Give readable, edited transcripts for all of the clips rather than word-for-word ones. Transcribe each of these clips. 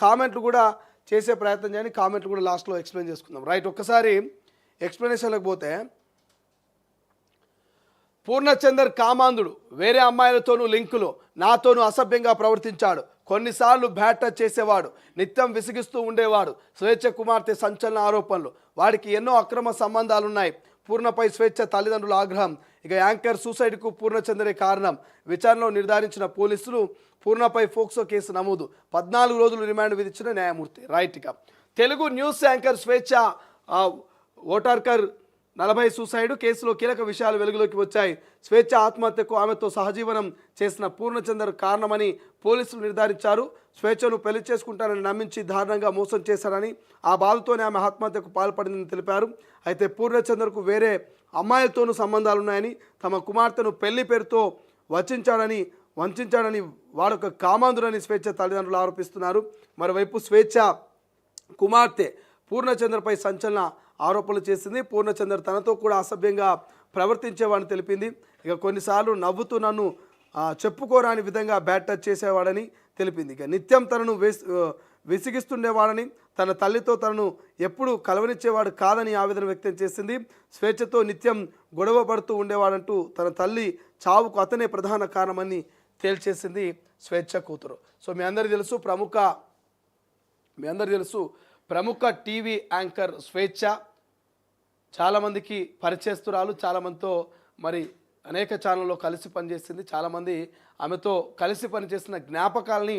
కామెంట్లు కూడా చేసే ప్రయత్నం చేయండి, కామెంట్లు కూడా లాస్ట్లో ఎక్స్ప్లెయిన్ చేసుకుందాం. రైట్, ఒక్కసారి ఎక్స్ప్లెనేషన్లకు పోతే, పూర్ణచందర్ కామాంధుడు, వేరే అమ్మాయిలతోనూ లింకులు, నాతోనూ అసభ్యంగా ప్రవర్తించాడు, కొన్నిసార్లు బ్యాట్ టచ్ చేసేవాడు, నిత్యం విసిగిస్తూ ఉండేవాడు, స్వేచ్ఛ కుమార్తె సంచలన ఆరోపణలు, వాడికి ఎన్నో అక్రమ సంబంధాలున్నాయి, పూర్ణపై స్వేచ్ఛ తల్లిదండ్రుల ఆగ్రహం. ఇక యాంకర్ సూసైడ్కు పూర్ణచందరే కారణం, విచారణలో నిర్ధారించిన పోలీసులు పూర్ణపై ఫోక్సో కేసు నమోదు, 14 రోజులు రిమాండ్ విధించిన న్యాయమూర్తి. రైట్, ఇక తెలుగు న్యూస్ యాంకర్ స్వేచ్ఛ ఓటార్కర్ 40 సూసైడ్ కేసులో కీలక విషయాలు వెలుగులోకి వచ్చాయి. స్వేచ్ఛ ఆత్మహత్యకు ఆమెతో సహజీవనం చేసిన పూర్ణచందర్ కారణమని పోలీసులు నిర్ధారించారు. స్వేచ్ఛను పెళ్లి చేసుకుంటానని నమ్మించి దారుణంగా మోసం చేశారని, ఆ బాధతోనే ఆమె ఆత్మహత్యకు పాల్పడిందని తెలిపారు. అయితే పూర్ణచందర్కు వేరే అమ్మాయిలతోనూ సంబంధాలున్నాయని, తమ కుమార్తెను పెళ్లి పేరుతో వంచాడని వాడొక కామాంధుడని స్వేచ్ఛ తల్లిదండ్రులు ఆరోపిస్తున్నారు. మరోవైపు స్వేచ్ఛ కుమార్తె పూర్ణచందర్పై సంచలన ఆరోపణలు చేసింది. పూర్ణచందర్ తనతో కూడా అసభ్యంగా ప్రవర్తించేవాడని తెలిపింది. ఇక కొన్నిసార్లు నవ్వుతూ నన్ను చెప్పుకోరాని విధంగా బ్యాట్ టచ్ చేసేవాడని తెలిపింది. ఇక నిత్యం తనను విసిగిస్తుండేవాడని, తన తల్లితో తనను ఎప్పుడు కలవనిచ్చేవాడు కాదని ఆవేదన వ్యక్తం చేసింది. స్వేచ్ఛతో నిత్యం గొడవ పడుతూ ఉండేవాడంటూ తన తల్లి చావుకు అతనే ప్రధాన కారణమని తేల్చేసింది స్వేచ్ఛ కూతురు. సో మీ అందరికీ తెలుసు ప్రముఖ టీవీ యాంకర్ స్వేచ్ఛ చాలామందికి పరిచయస్తురాలు, చాలామందితో మరి అనేక ఛానల్లో కలిసి పనిచేసింది. చాలామంది ఆమెతో కలిసి పనిచేసిన జ్ఞాపకాలని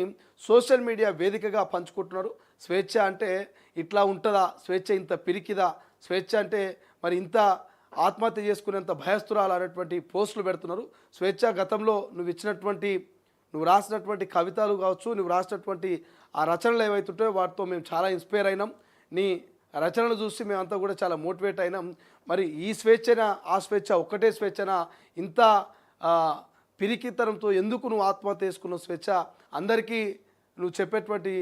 సోషల్ మీడియా వేదికగా పంచుకుంటున్నారు. స్వేచ్ఛ అంటే ఇట్లా ఉంటుందా, స్వేచ్ఛ ఇంత పిరికిదా, స్వేచ్ఛ అంటే మరి ఇంత ఆత్మహత్య చేసుకునేంత భయస్తురాలు అనేటువంటి పోస్టులు పెడుతున్నారు. స్వేచ్ఛ గతంలో నువ్వు రాసినటువంటి కవితలు కావచ్చు, నువ్వు రాసినటువంటి ఆ రచనలు ఏవైతుంటాయో వాటితో మేము చాలా ఇన్స్పైర్ అయినాం, నీ రచనలు చూసి మేమంతా కూడా చాలా మోటివేట్ అయినాం. మరి ఈ స్వేచ్ఛన ఆ స్వేచ్ఛ ఒక్కటే స్వేచ్ఛన, ఇంత పిరికితనంతో ఎందుకు నువ్వు ఆత్మహత్య చేసుకున్నావు స్వేచ్ఛ, అందరికీ నువ్వు చెప్పేటువంటి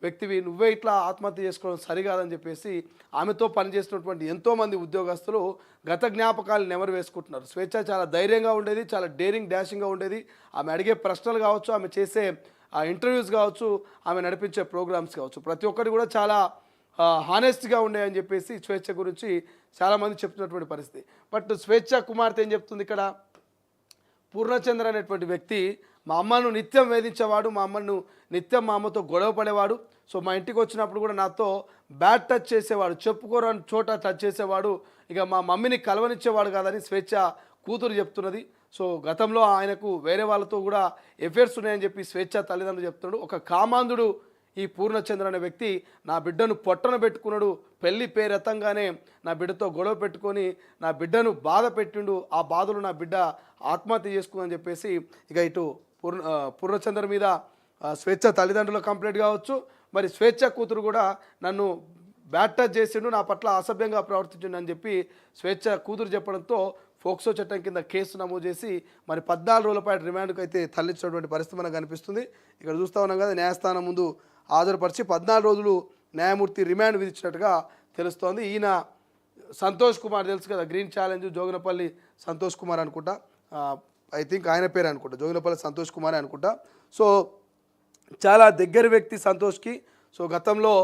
వ్యక్తివి, నువ్వే ఇట్లా ఆత్మహత్య చేసుకోవడం సరికాదని చెప్పేసి ఆమెతో పనిచేసినటువంటి ఎంతోమంది ఉద్యోగస్తులు గత జ్ఞాపకాలు నెమరు వేసుకుంటున్నారు. స్వేచ్ఛ చాలా ధైర్యంగా ఉండేది, చాలా డేరింగ్ డాషింగ్గా ఉండేది. ఆమె అడిగే ప్రశ్నలు కావచ్చు, ఆమె చేసే ఇంటర్వ్యూస్ కావచ్చు, ఆమె నడిపించే ప్రోగ్రామ్స్ కావచ్చు, ప్రతి ఒక్కటి కూడా చాలా హానెస్ట్గా ఉండేయని చెప్పేసి స్వేచ్ఛ గురించి చాలామంది చెప్తున్నటువంటి పరిస్థితి. బట్ స్వేచ్ఛ కుమార్తె ఏం చెప్తుంది ఇక్కడ, పూర్ణచంద్ర అనేటువంటి వ్యక్తి మా అమ్మను నిత్యం వేధించేవాడు, మా అమ్మతో గొడవ పడేవాడు. సో మా ఇంటికి వచ్చినప్పుడు కూడా నాతో బ్యాట్ టచ్ చేసేవాడు, చెప్పుకోరని చోట టచ్ చేసేవాడు, ఇక మా మమ్మీని కలవనిచ్చేవాడు కాదని స్వేచ్ఛ కూతురు చెప్తున్నది. సో గతంలో ఆయనకు వేరే వాళ్ళతో కూడా ఎఫైర్స్ ఉన్నాయని చెప్పి స్వేచ్ఛ తల్లిదండ్రులు చెప్తున్నాడు. ఒక కామాంధుడు ఈ పూర్ణచంద్ర అనే వ్యక్తి నా బిడ్డను పొట్టన పెట్టుకున్నాడు, పెళ్లి పేరెత్తంగానే నా బిడ్డతో గొడవ పెట్టుకొని నా బిడ్డను బాధ పెట్టిండు, ఆ బాధలు నా బిడ్డ ఆత్మహత్య చేసుకుందని చెప్పేసి ఇక ఇటు పూర్ణచంద్ర మీద స్వేచ్ఛ తల్లిదండ్రుల కంప్లైంట్ కావచ్చు, మరి స్వేచ్ఛ కూతురు కూడా నన్ను బ్యాట్ టచ్ చేసిండు, నా పట్ల అసభ్యంగా ప్రవర్తించిండు అని చెప్పి స్వేచ్ఛ కూతురు చెప్పడంతో ఫోక్సో చట్టం కింద కేసు నమోదు చేసి మరి 14 రోజుల పాటు రిమాండ్కు అయితే తరలించినటువంటి పరిస్థితి మనకు కనిపిస్తుంది. ఇక్కడ చూస్తూ ఉన్నాం కదా, న్యాయస్థానం ముందు హాజరుపరిచి 14 రోజులు న్యాయమూర్తి రిమాండ్ విధించినట్టుగా తెలుస్తోంది. ఈయన సంతోష్ కుమార్ తెలుసు కదా, గ్రీన్ ఛాలెంజ్ జోగినపల్లి సంతోష్ కుమార్ అనుకుంటా, ఐ థింక్ ఆయన పేరే అనుకుంటా, జోగినపల్లి సంతోష్ కుమార్ అనుకుంటా. సో చాలా దగ్గర వ్యక్తి సంతోష్కి. సో గతంలో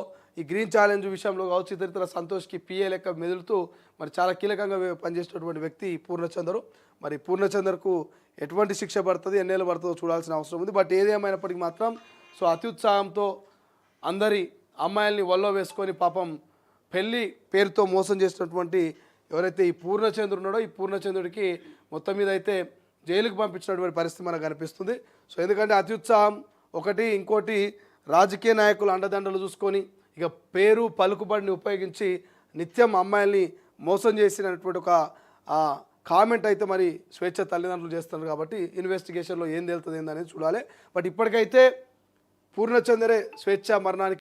ఈ గ్రీన్ ఛాలెంజ్ విషయంలో కావచ్చు, ఇతరితర సంతోష్కి పిఏ లెక్క మెదులుతూ మరి చాలా కీలకంగా పనిచేసేటటువంటి వ్యక్తి పూర్ణచందరు. మరి పూర్ణచందర్కు ఎటువంటి శిక్ష పడుతుంది, ఎన్నేళ్ళు పడుతుందో చూడాల్సిన అవసరం ఉంది. బట్ ఏదేమైనప్పటికీ మాత్రం సో అత్యుత్సాహంతో అందరి అమ్మాయిల్ని వల్లో వేసుకొని పాపం పెళ్లి పేరుతో మోసం చేసినటువంటి ఎవరైతే ఈ పూర్ణచంద్రుడు ఉన్నాడో, ఈ పూర్ణచంద్రుడికి మొత్తం మీద అయితే జైలుకు పంపించినటువంటి పరిస్థితి మనకు కనిపిస్తుంది. సో ఎందుకంటే అత్యుత్సాహం ఒకటి, ఇంకోటి రాజకీయ నాయకులు అండదండలు చూసుకొని ఇక పేరు పలుకుబడిని ఉపయోగించి నిత్యం అమ్మాయిల్ని మోసం చేసినటువంటి ఒక కామెంట్ అయితే మరి స్వేచ్ఛ తల్లిదండ్రులు చేస్తున్నారు. కాబట్టి ఇన్వెస్టిగేషన్లో ఏం తేలుతుంది ఏందనేది చూడాలి. బట్ ఇప్పటికైతే పూర్ణచంద్రే స్వేచ్ఛ మరణానికి